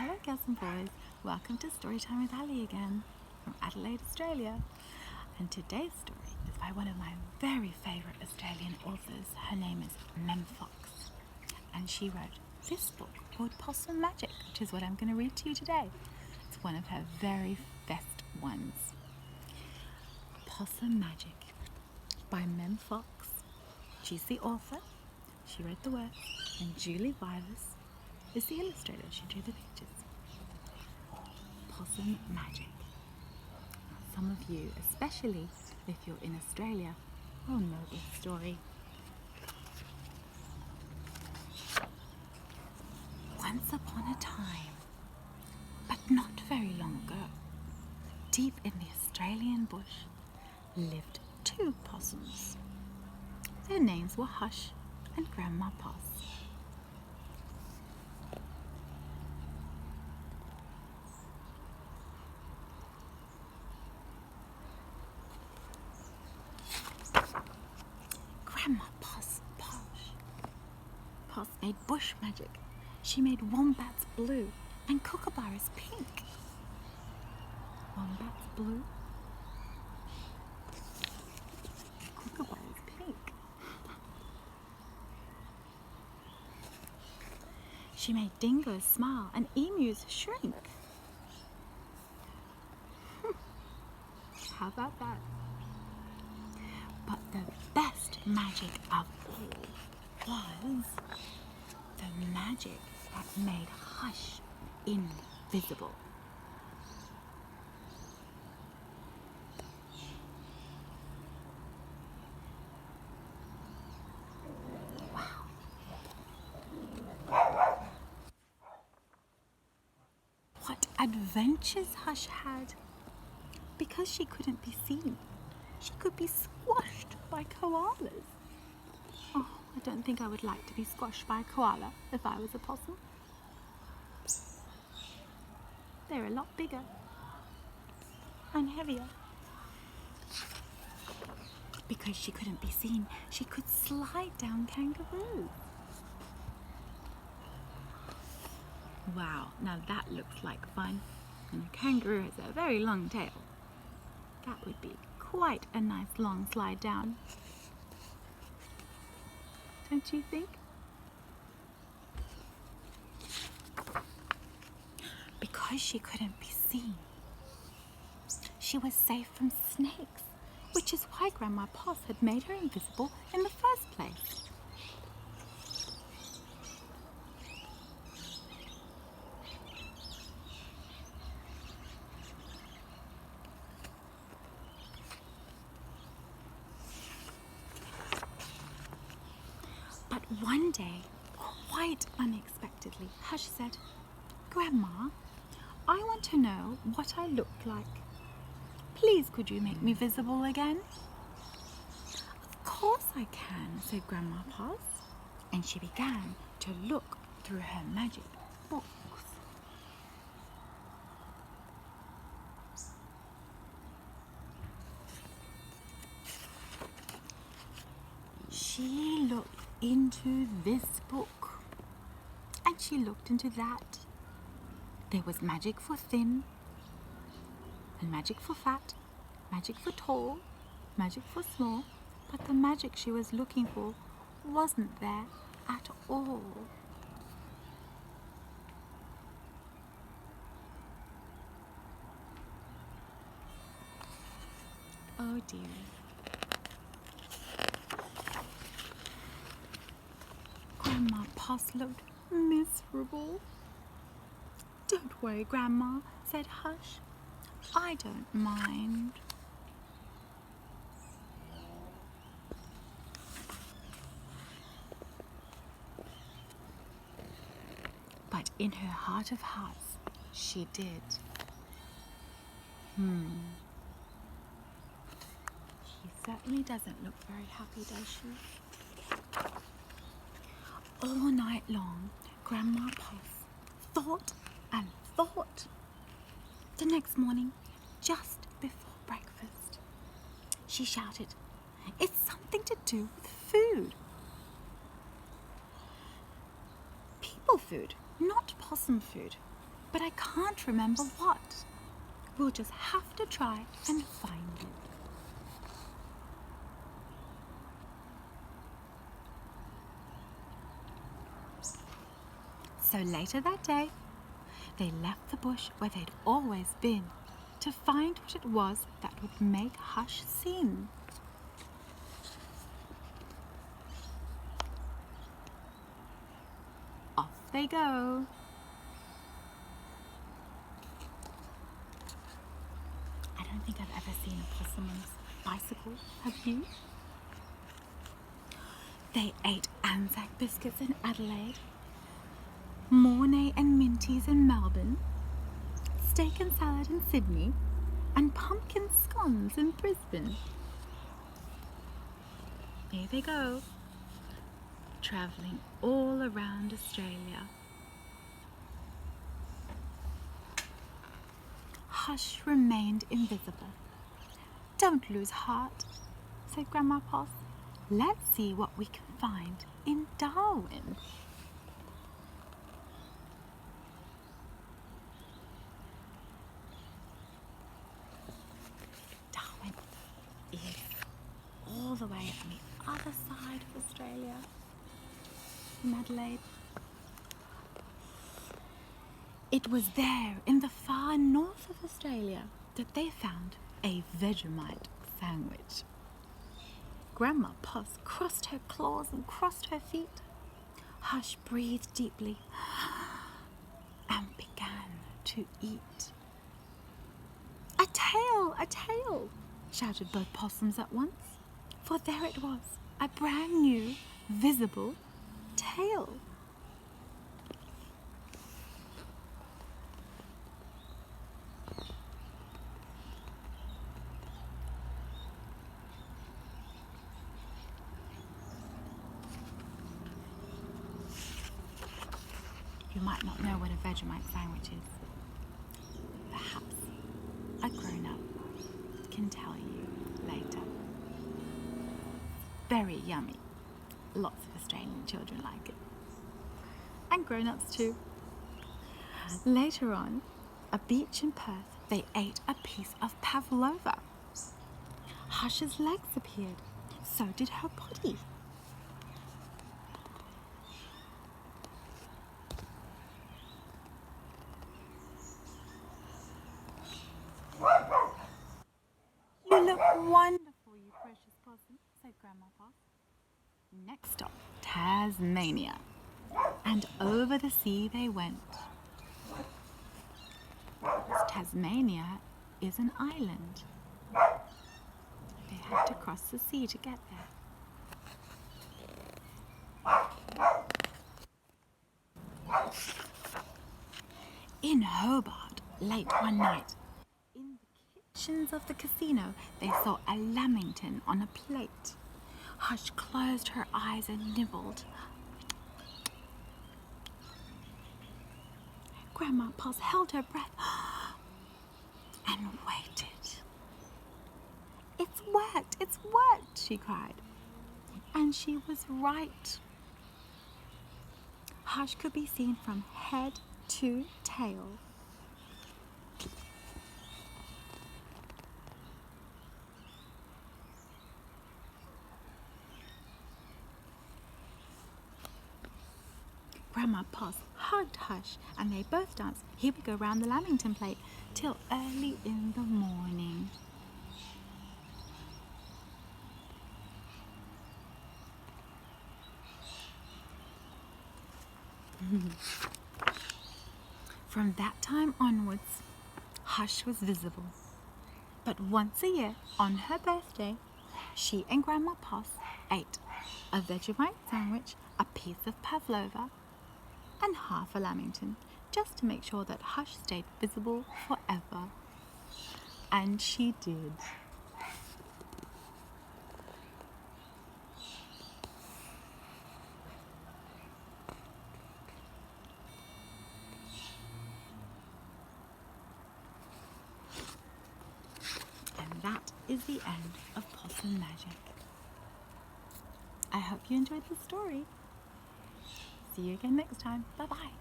Hello girls and boys, welcome to Storytime with Ali again from Adelaide, Australia. And today's story is by one of my very favourite Australian authors. Her name is Mem Fox, and she wrote this book called Possum Magic, which is what I'm going to read to you today. It's one of her very best ones. Possum Magic by Mem Fox. She's the author, she wrote the words, and Julie Vivas is the illustrator. She drew the pictures. Possum Magic. Some of you, especially if you're in Australia, will know this story. Once upon a time, but not very long ago, deep in the Australian bush, lived two possums. Their names were Hush and Grandma Poss. Grandma Poss made bush magic. She made wombats blue and kookaburras pink. Wombats blue, kookaburras pink. She made dingoes smile and emus shrink. How about that? But the best magic of all was the magic that made Hush invisible. Wow. What adventures Hush had! Because she couldn't be seen, she could be squashed by koalas. Oh, I don't think I would like to be squashed by a koala if I was a possum. They're a lot bigger and heavier. Because she couldn't be seen, she could slide down kangaroos. Wow, now that looks like fun. And a kangaroo has a very long tail. That would be quite a nice long slide down. Don't you think? Because she couldn't be seen, she was safe from snakes, which is why Grandma Poss had made her invisible in the first place. But one day, quite unexpectedly, Hush said, "Grandma, I want to know what I look like. Please, could you make me visible again?" "Of course I can," said Grandma Poss, and she began to look through her magic books. She looked into this book, and she looked into that. There was magic for thin, and magic for fat, magic for tall, magic for small, but the magic she was looking for wasn't there at all. Oh dear. Grandma Poss looked miserable. "Don't worry, Grandma," said Hush. "I don't mind." But in her heart of hearts, she did. She certainly doesn't look very happy, does she? All night long, Grandma Poss thought and thought. The next morning, just before breakfast, she shouted, "It's something to do with food." People food, not possum food. but I can't remember what. We'll just have to try and find it. So later that day, they left the bush where they'd always been to find what it was that would make Hush sing. Off they go. I don't think I've ever seen a possum on a bicycle, have you? They ate Anzac biscuits in Adelaide, Mornay and Minties in Melbourne, steak and salad in Sydney, and pumpkin scones in Brisbane. Here they go, travelling all around Australia. Hush remained invisible. Don't lose heart, said Grandma Poss. Let's see what we can find in Darwin. Darwin is all the way on the other side of Australia, in Adelaide. It was there in the far north of Australia that they found a Vegemite sandwich. Grandma Poss crossed her claws and crossed her feet. Hush breathed deeply and began to eat. A tail! A tail! Shouted both possums at once, for there it was, a brand new, visible tail. You might not know what a Vegemite sandwich is. Perhaps a grown-up can tell you later. Very yummy. Lots of Australian children like it. And grown-ups too. Later on, a beach in Perth, they ate a piece of pavlova. Hush's legs appeared. So did her body. You look wonderful, you precious possum, said Grandma Poss. Next stop, Tasmania. And over the sea they went. Tasmania is an island. They had to cross the sea to get there. In Hobart, late one night, in the kitchens of the casino, they saw a lamington on a plate. Hush closed her eyes and nibbled. Grandma Poss held her breath and waited. It's worked, she cried. And she was right. Hush could be seen from head to tail. Grandma Poss hugged Hush and they both danced Here We Go Round the Lamington Plate till early in the morning. From that time onwards, Hush was visible. But once a year, on her birthday, she and Grandma Poss ate a Vegemite sandwich, a piece of pavlova, and half a lamington, just to make sure that Hush stayed visible forever. And she did. And that is the end of Possum Magic. I hope you enjoyed the story. See you again next time. Bye-bye.